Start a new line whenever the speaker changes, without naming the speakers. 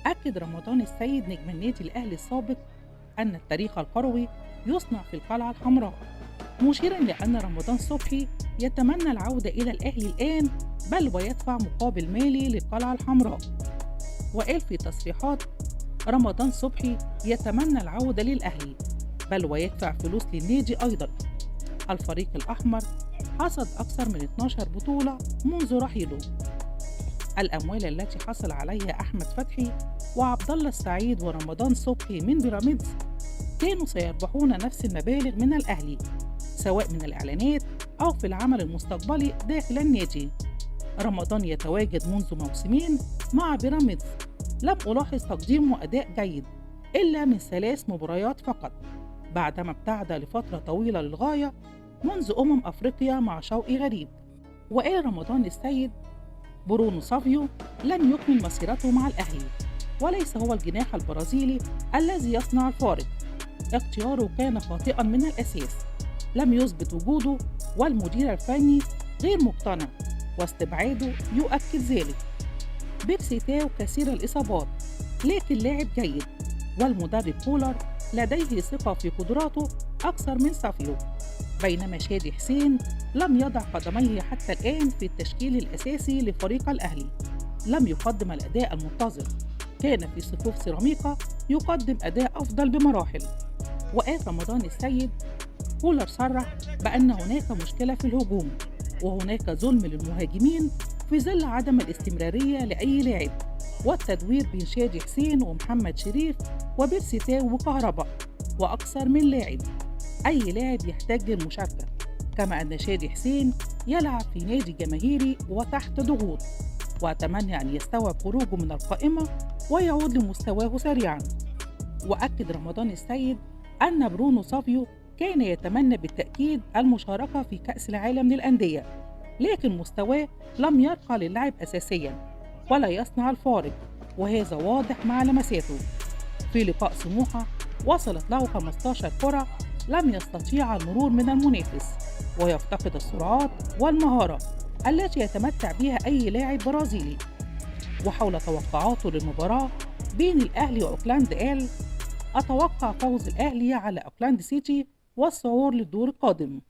أكد رمضان السيد نجم النادي الأهلي السابق أن التاريخ الكروي يصنع في القلعة الحمراء، مشيرا لأن رمضان صبحي يتمنى العودة إلى الأهلي الآن، بل ويدفع مقابل مالي للقلعة الحمراء. وقال في تصريحات: رمضان صبحي يتمنى العودة للأهلي، بل ويدفع فلوس للنادي أيضا. الفريق الأحمر حصد أكثر من 12 بطولة منذ رحيله. الأموال التي حصل عليها أحمد فتحي وعبد الله السعيد ورمضان صبحي من بيراميدز كانوا سيربحون نفس المبالغ من الأهلي، سواء من الإعلانات أو في العمل المستقبلي داخل النادي. رمضان يتواجد منذ موسمين مع بيراميدز، لم ألاحظ تقديمه أداء جيد إلا من 3 مباريات فقط، بعدما ابتعد لفترة طويلة للغاية منذ أفريقيا مع شوقي غريب. وقال رمضان السيد: برونو سافيو لن يكمل مسيرته مع الأهلي، وليس هو الجناح البرازيلي الذي يصنع الفارق. اختياره كان خاطئا من الأساس، لم يثبت وجوده، والمدير الفني غير مقتنع، واستبعاده يؤكد ذلك. بيرسي تاو كثير الإصابات، لكن لاعب جيد، والمدرب كولر لديه ثقة في قدراته أكثر من سافيو. بينما شادي حسين لم يضع قدميه حتى الآن في التشكيل الأساسي لفريق الأهلي، لم يقدم الأداء المنتظر، كان في صفوف سيراميكا يقدم أداء أفضل بمراحل. وقال رمضان السيد: كولر صرح بأن هناك مشكلة في الهجوم، وهناك ظلم للمهاجمين في ظل عدم الاستمرارية لأي لاعب، والتدوير بين شادي حسين ومحمد شريف وبيرسي تاو وكهرباء وأكثر من لاعب. أي لاعب يحتاج للمشاركة، كما أن شادي حسين يلعب في نادي جماهيري وتحت ضغوط، وأتمنى أن يستوعب خروجه من القائمة ويعود لمستواه سريعا. وأكد رمضان السيد أن برونو سافيو كان يتمنى بالتأكيد المشاركة في كأس العالم للأندية، لكن مستواه لم يرقى للعب أساسيا ولا يصنع الفارق، وهذا واضح مع لمساته. في لقاء سموحة وصلت له 15 كرة، لم يستطيع المرور من المنافس، ويفتقد السرعات والمهارة التي يتمتع بها أي لاعب برازيلي. وحول توقعاته للمباراة بين الأهلي وأوكلاند قال: أتوقع فوز الأهلي على أوكلاند سيتي والصعود للدور القادم.